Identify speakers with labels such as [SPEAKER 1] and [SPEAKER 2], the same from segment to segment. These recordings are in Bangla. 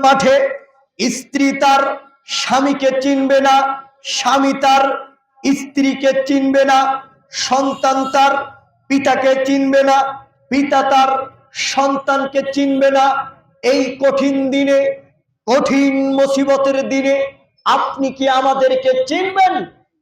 [SPEAKER 1] মাঠে স্ত্রী তার স্বামীকে চিনবে না, স্বামী তার স্ত্রীকে চিনবে না, সন্তান তার পিতাকে চিনবে না, পিতা তার সন্তানকে চিনবে না। এই কঠিন দিনে, কঠিন মুসিবতের দিনে আপনি কি আমাদেরকে চিনবেন?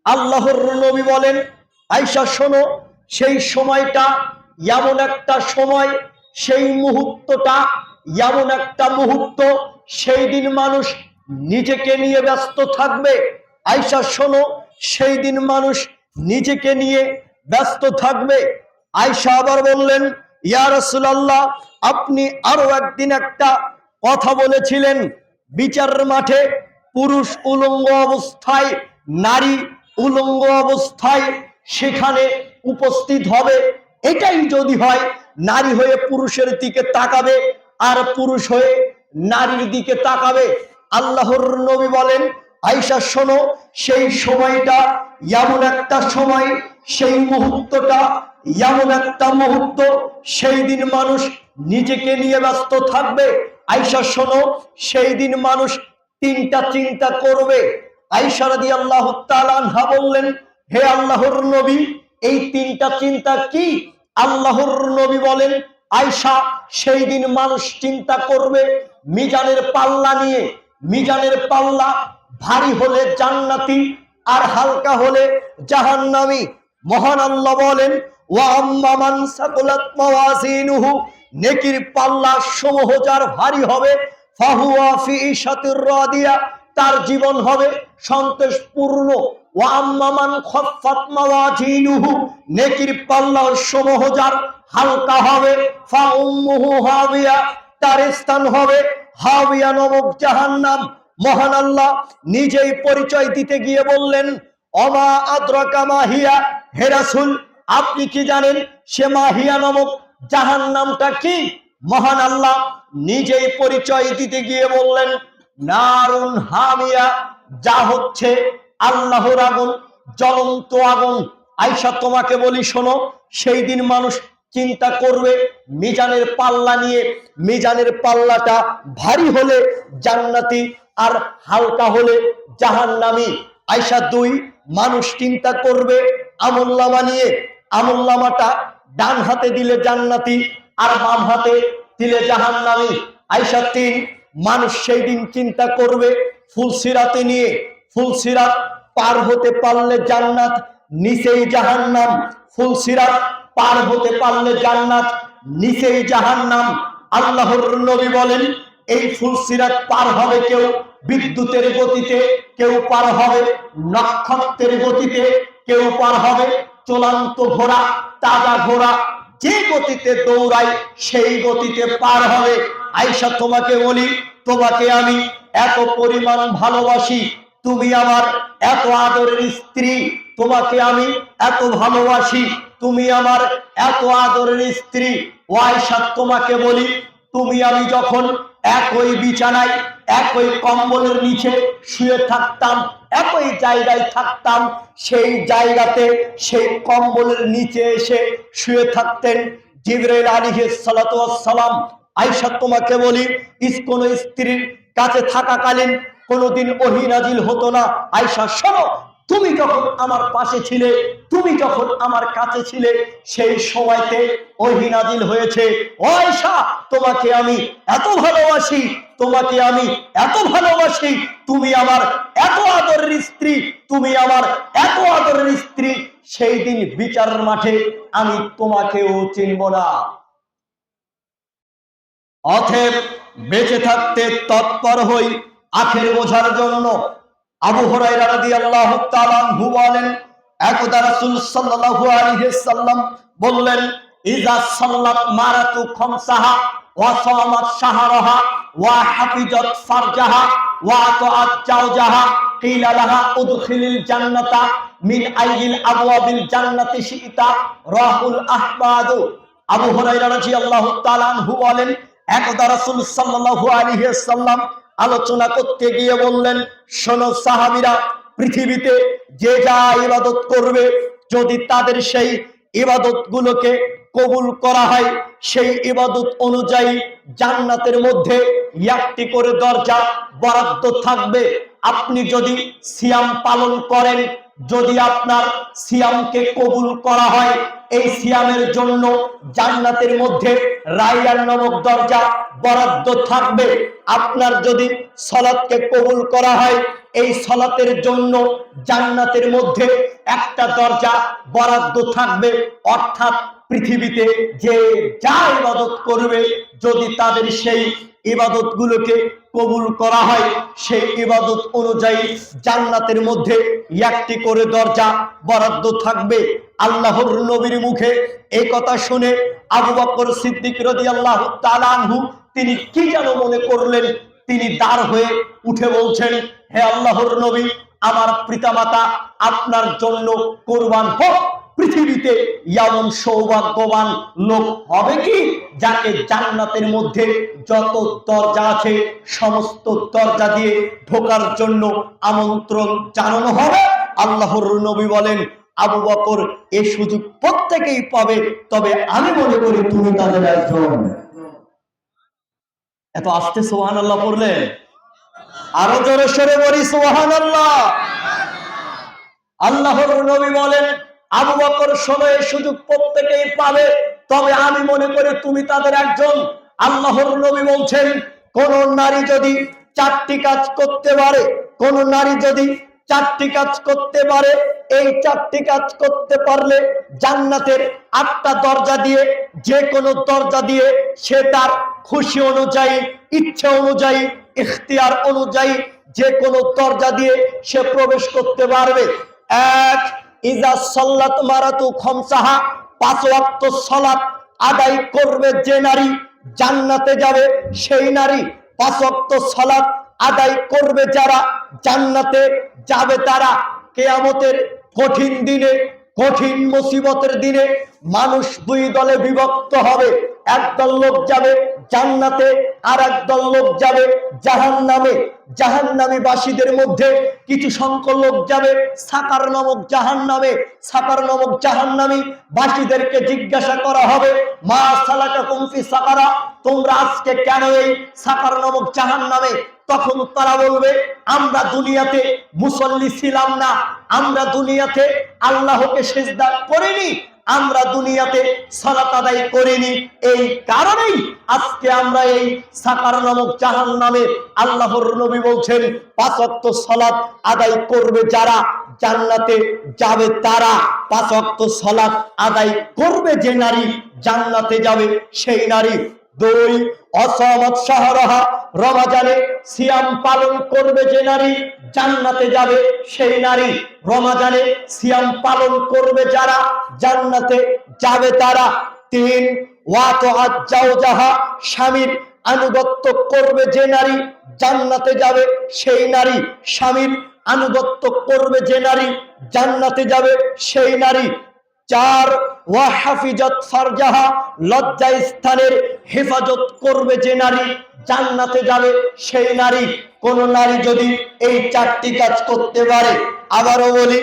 [SPEAKER 1] আল্লাহর নবী বলেন, আয়েশা শোনো, সেই সময়টা এমন একটা সময়, সেই মুহূর্তটা এমন একটা মুহূর্ত, সেই দিন মানুষ নিজেকে নিয়ে ব্যস্ত থাকবে। আয়েশা শোনো, সেই দিন মানুষ নিজেকে নিয়ে ব্যস্ত থাকবে। আয়েশা আবার বললেন, ইয়া রাসূলুল্লাহ, আপনি আরো একদিন একটা কথা বলেছিলেন, বিচারের মাঠে পুরুষ উলঙ্গ অবস্থায়, নারী উলঙ্গ অবস্থায় সেখানে উপস্থিত হবে। এটাই যদি হয়, নারী হয়ে পুরুষের দিকে তাকাবে আর পুরুষ হয়ে নারীর দিকে তাকাবে। আল্লাহর নবী বলেন, আয়েশা শোনো, সেই সময়টা এমন একটা সময়, সেই মুহূর্তটা এমন একটা মুহূর্ত, সেই দিন মানুষ নিজেকে নিয়ে ব্যস্ত থাকবে। আয়েশা শোনো, সেই দিন মানুষ তিনটা চিন্তা করবে। আয়েশা রাদিয়াল্লাহু তাআলা আনহা বললেন, হে আল্লাহর নবী, এই তিনটা চিন্তা কি? আল্লাহর নবী বলেন, আয়েশা, সেই দিন মানুষ চিন্তা করবে মিজানের পাল্লা নিয়ে। মিজানের পাল্লা ভারী হলে জান্নাতি আর হালকা হলে জাহান্নামী। মহান আল্লাহ বলেন, ওয়া আম্মা মান সাকুলাত মাওয়াজিনুহু, নেকির পাল্লা সমূহ যার ভারী হবে, ফাহুয়া ফি ইশাতির রাদিয়া, তার জীবন হবে সন্তোষপূর্ণ। ওয়া আম্মা মান খাফফাত মাওয়াজিনুহু, নেকির পাল্লা সমূহ যার হালকা হবে, ফা উম্মুহু হাবিয়া, তার স্থান হবে হাবিয়া নামক জাহান্নাম। মহান আল্লাহ নিজেই পরিচয় দিতে গিয়ে বললেন, অমা আদ্রাকা মা হিয়া, হে রাসূল, আপনি কি জানেন সে মাহিয়া নামক জাহান্নামটা কি? মহান আল্লাহ নিজেই পরিচয় দিতে গিয়ে বললেন, নারুন হামিয়া, যা হচ্ছে আল্লাহর আগুন, জ্বলন্ত আগুন। আয়েশা, তোমাকে বলি শোনো, সেই দিন মানুষ চিন্তা করবে মিজানের পাল্লা নিয়ে। মিজানের পাল্লাটা ভারী হলে জান্নাতি আর হালকা হলে জাহান্নামী। আয়েশা, দুই, মানুষ চিন্তা করবে আমলনামা নিয়ে। আমলনামাটা ডান হাতে দিলে জান্নাতি আর বাম হাতে দিলে জাহান্নামী। আয়েশা, তিন, মানুষ সেই দিন চিন্তা করবে ফুলসিরাতে নিয়ে। ফুলসিরাত পার হতে পারলে জান্নাত, নিচেই জাহান্নাম। ফুলসিরাত পার হতে পারলে জান্নাত, নিচেই জাহান্নাম। আল্লাহর নবী বলেন, এই ফুলসিরাত পার হবে কেউ বিদ্যুতের গতিতে, কেউ পার হবে নক্ষত্রের গতিতে, কেউ পার হবে চলন্ত ঘোড়া, তাজা ঘোড়া, যে গতিতে দৌড়ায় সেই গতিতে পার হবে। আয়েশা, তোমাকে বলি, তোমাকে আমি এত পরিমাণ ভালোবাসি, তুমি আমার এত আদরের স্ত্রী, তোমাকে আমি এত ভালোবাসি, তুমি আমার এত আদরের স্ত্রী। ও আয়েশা, তোমাকে বলি, তুমি আমি যখন একই বিছানায়, একই কম্বলের নিচে শুয়ে থাকতাম, একই জায়গায় থাকতাম, সেই জায়গাতে, সেই কম্বলের নিচে এসে শুয়ে থাকতেন জিবরাইল আলাইহিস সালাতু ওয়াস সালাম। আয়েশা, তোমাকে বলি, কোন স্ত্রীর কাছে থাকাকালীন কোনোদিন ওহী নাজিল হতো না। আয়েশা, শোনো, তুমি যখন আমার পাশে ছিলে, তুমি যখন আমার কাছে ছিলে, সেই সময়তে ওহী নাজিল হয়েছে। ও আয়েশা, তোমাকে আমি এত ভালোবাসি, তোমাকে আমি এত ভালোবাসি, তুমি আমার এত আদরের স্ত্রী, তুমি আমার এত আদরের স্ত্রী, সেই দিন বিচারের মাঠে আমি তোমাকেও চিনব না। অতএব বেঁচে থাকতে তৎপর হই আখের বোঝার জন্য। আবু হুরায়রা রাদিয়াল্লাহু তাআলা আনহু বলেন, একদা রাসূল সাল্লাল্লাহু আলাইহি সাল্লাম বললেন, ইজা সাল্লাত মারাতু খামসাহা ওয়া সামাত শাহরাহা ওয়া হাফিজাত ফারজাহা ওয়া আতাআত জাওজাহা কিলা লাহা উদখিলিল জান্নাতা মিন আইয়িল আবওয়াবিল জান্নাতি শিইতা, রাহুল আহমাদ। আবু হুরায়রা রাদিয়াল্লাহু তাআলা আনহু বলেন, একদা রাসূল সাল্লাল্লাহু আলাইহি সাল্লাম আলোচনা করতে গিয়ে বললেন, শোনো সাহাবীরা, পৃথিবীতে যে যা ইবাদত করবে, যদি তাদের সেই ইবাদতগুলোকে কবুল করা হয়, সেই ইবাদত অনুযায়ী জান্নাতের মধ্যে একটি করে দরজা বরাদ্দ থাকবে। আপনি যদি সিয়াম পালন করেন, যদি আপনার সিয়ামকে কবুল করা হয়, এই সিয়ামের জন্য জান্নাতের মধ্যে রায়্যান নামক দরজা বরাদ্দ থাকবে। আপনার যদি সালাতকে কবুল করা হয়, এই সালাতের জন্য জান্নাতের মধ্যে একটা দরজা বরাদ্দ থাকবে। অর্থাৎ পৃথিবীতে যে যা ইবাদত করবে, যদি তাদের সেই ইবাদতগুলোকে কবুল করা হয়, সেই ইবাদত অনুযায়ী জান্নাতের মধ্যে একটি করে দরজা বরাদ্দ থাকবে। আল্লাহর নবীর মুখে এই কথা শুনে আবু বকর সিদ্দিক রাদিয়াল্লাহু তাআলা আনহু তিনি কি যেন মনে করলেন, তিনি দাঁড় হয়ে উঠে বলছেন, হে আল্লাহর নবী, আমার পিতামাতা আপনার জন্য কুরবান হোক। পৃথিবীতে এমন সৌভাগ্যবান লোক হবে কি, যাকে জান্নাতের মধ্যে যত দরজা আছে সমস্ত দরজা দিয়ে ঢোকার জন্য আমন্ত্রণ জানানো হবে। আল্লাহর নবী বলেন, আবু বকর, এই সুযোগ প্রত্যেকেই পাবে, তবে আমি মনে করি তুমি তাদের একজন। এত আস্তে সুবহানাল্লাহ পড়লেন, আরো জোরে সরে বলি সুবহানাল্লাহ। আল্লাহর নবী বলেন, আবু বকর শোনো, এই সুযোগ প্রত্যেকেই পাবে, তবে আমি মনে করি তুমি তাদের একজন। আল্লাহর নবী বলছেন, কোন নারী যদি চারটি কাজ করতে পারে, কোন নারী যদি চারটি কাজ করতে পারে, এই চারটি কাজ করতে পারলে জান্নাতের 8টা দরজা দিয়ে যে কোনো দরজা দিয়ে সে তার খুশি অনুযায়ী, ইচ্ছা অনুযায়ী, ইখতিয়ার অনুযায়ী যে কোনো দরজা দিয়ে সে প্রবেশ করতে পারবে। এক, ইজা সাল্লাত মারাতু খামসাহা, 5 ওয়াক্ত সালাত আদায় করবে যে নারী, জান্নাতে যাবে সেই নারী। 5 ওয়াক্ত সালাত আদায় করবে যারা, জান্নাতে যাবে তারা। কিয়ামতের কঠিন দিনে, কঠিন মুসিবতের দিনে মানুষ 2 দলে বিভক্ত হবে। একদল লোক যাবে জান্নাতে, আর একদল লোক যাবে জাহান্নামে। জাহান্নামী বাসীদের মধ্যে কিছু সংখ্যক লোক যাবে সাকার নামক জাহান্নামে। সাকার নামক জাহান্নামী বাসীদেরকে জিজ্ঞাসা করা হবে, মা সালাকাকুম ফি সাকারা, তোমরা আজকে কেন এই সাকার নামক জাহান্নামে? তখন তারা বলবে, আমরা দুনিয়াতে মুসল্লি ছিলাম না, আমরা দুনিয়াতে আল্লাহকে সিজদা করিনি, আমরা দুনিয়াতে সালাত আদায় করিনি, এই কারণেই আজকে আমরা এই সাকার নামক জাহান্নামে। আল্লাহর নবী বলছেন, 5 ওয়াক্ত সালাত আদায় করবে যারা, জান্নাতে যাবে তারা। 5 ওয়াক্ত সালাত আদায় করবে যে নারী, জান্নাতে যাবে সেই নারী। 2, অসামাত শাহরাহা, রমজানে সিয়াম পালন করবে যে নারী, জান্নাতে যাবে সেই নারী। রমজানে সিয়াম পালন করবে যারা, জান্নাতে যাবে তারা। 3, ওয়াতাআত জাওজাহা, স্বামীর আনুগত্য করবে যে নারী, জান্নাতে যাবে সেই নারী। স্বামীর আনুগত্য করবে যে নারী, জান্নাতে যাবে সেই নারী। 4, ওয়া হাফিজাত ফারজাহা, লজ্জা স্থানের হেফাজত করবে যে নারী, জান্নাতে যাবে সেই নারী। কোন নারী যদি এই 4টি কাজ করতে পারে, আবারও বলি,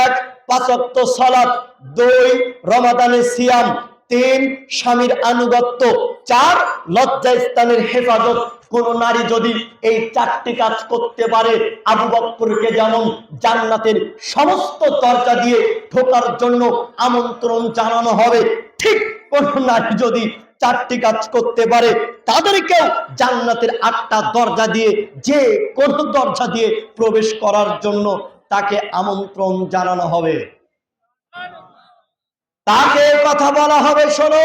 [SPEAKER 1] 1, 5 ওয়াক্ত সালাত, 2, রমাদানের সিয়াম, 3, স্বামীর আনুগত্য, 4, লজ্জা স্থানের হেফাজত। কোন নারী যদি এই 4টি কাজ করতে পারে, আবু বকরকে যেমন জান্নাতের সমস্ত দরজা দিয়ে ঢোকার জন্য আমন্ত্রণ জানানো হবে, ঠিক কোন নারী যদি 4টি কাজ করতে পারে, তাদেরকেও জান্নাতের 8টা দরজা দিয়ে যে কোন দরজা দিয়ে প্রবেশ করার জন্য তাকে আমন্ত্রণ জানানো হবে। তাকে কথা বলা হবে, শোনো,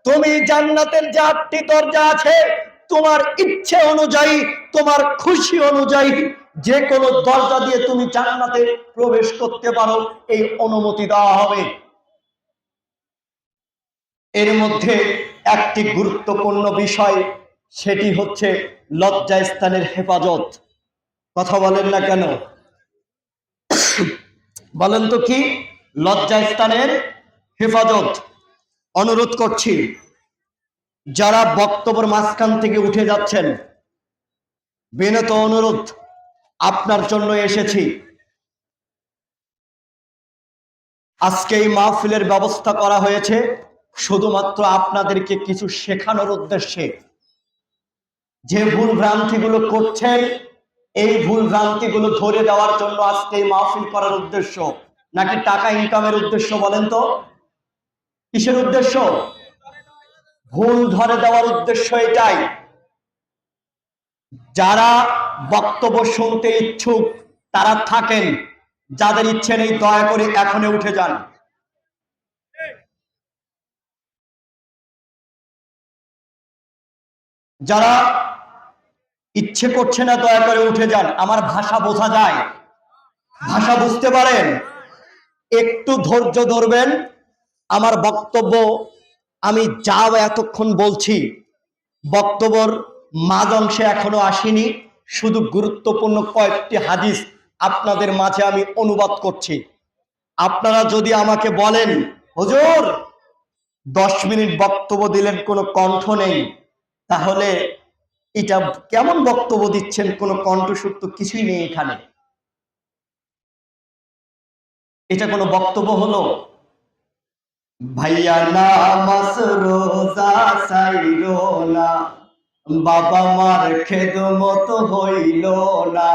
[SPEAKER 1] তুমি জান্নাতের যে 8টি দরজা আছে, তোমার ইচ্ছে অনুযায়ী, তোমার খুশি অনুযায়ী যে কোনো দরজা দিয়ে তুমি জান্নাতে প্রবেশ করতে পারো, এই অনুমতি দেওয়া হবে। এর মধ্যে একটি গুরুত্বপূর্ণ বিষয়, সেটি হচ্ছে লজ্জা স্থানের হেফাজত। কথা বলেন না কেন? বলেন তো কি? লজ্জা স্থানের হেফাজত। অনুরোধ করছি, যারা বক্তব্যের মাঝখান থেকে উঠে যাচ্ছেন, বিনীত অনুরোধ, আপনার জন্য এসেছি। আজকে এই মাহফিলের ব্যবস্থা করা হয়েছে শুধুমাত্র আপনাদেরকে কিছু শেখানোর উদ্দেশ্যে। যে ভুল ভ্রান্তিগুলো করছেন এই ভুল ভ্রান্তিগুলো ধরে দেওয়ার জন্য আজকে এই মাহফিল করার উদ্দেশ্য, নাকি টাকা ইনকামের উদ্দেশ্য? বলেন তো কিসের উদ্দেশ্য? ভুল ধরে দেওয়ার উদ্দেশ্য এটাই। যারা বক্তব্য শুনতে ইচ্ছুক তারা থাকেন, যাদের ইচ্ছে নেই দয়া করে এখনই উঠে যান। যারা ইচ্ছে করছে না দয়া করে উঠে যান। আমার ভাষা বোঝা যায়, ভাষা বুঝতে পারেন, একটু ধৈর্য ধরবেন। আমার বক্তব্য আমি যা এতক্ষণ বলছি বক্তব্যর মাঝ অংশে এখনো আসেনি, শুধু গুরুত্বপূর্ণ কয়েকটি হাদিস আপনাদের মাঝে আমি অনুবাদ করছি। আপনারা যদি আমাকে বলেন হুজুর 10 মিনিট বক্তব্য দিলেন কোনো কণ্ঠ নেই, তাহলে এটা কেমন বক্তব্য দিচ্ছেন? কোনো কণ্ঠস্বর তো কিছুই নেই এখানে, এটা কোনো বক্তব্য হলো? ভাইয়া নামাজ রোজা সাইরো না, বাবা মার খেদমত হইল না,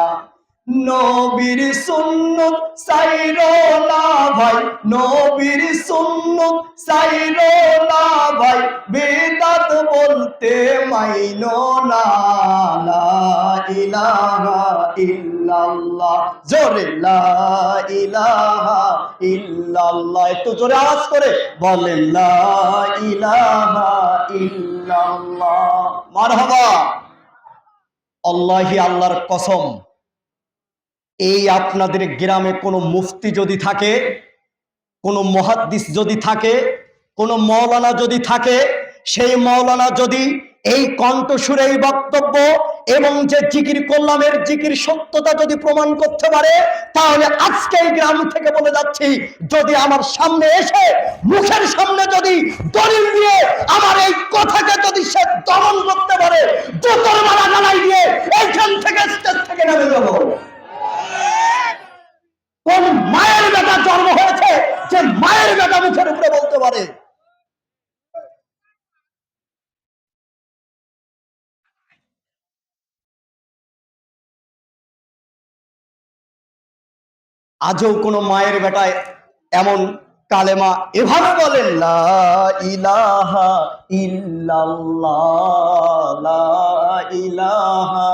[SPEAKER 1] নবীর সুন্নত সাইরো না ভাই, নবীর সুন্নত সাইরো না ভাই, বেদাত বলতে মাইনো না, লা ইলাহা ইল্লাল্লাহ, জোরে লা ইলাহা ইল্লাল্লাহ, একটু জোরে আওয়াজ করে বলেন লা ইলাহা ইল্লাল্লাহ। মারহাবা। আল্লাহি, আল্লাহর কসম, এই আপনাদের গ্রামে কোনো মুফতি যদি থাকে, কোনো মুহাদ্দিস যদি থাকে, কোনো মাওলানা যদি থাকে, সেই মাওলানা যদি এই কণ্ঠসুরে এই বক্তব্য এবং যে জিকির করলাম এর জিকির সত্যতা যদি প্রমাণ করতে পারে, তাহলে আজকে এই গ্রাম থেকে বলে যাচ্ছি, যদি আমার সামনে এসে মুখের সামনে যদি দলিল দিয়ে আমার এই কথাকে যদি সে দমন করতে পারে, জুতোর মালা গালাই দিয়ে এইখান থেকে স্টেজ থেকে নেমে যাবো। কোন মায়ের বেটা জন্ম হয়েছে যে মায়ের বেটা মুখের উপরে বলতে পারে? আজও কোন মায়ের বেটায় এমন কালেমা এভাবে বলেন লা ইলাহা ইল্লাল্লাহ, লা ইলাহা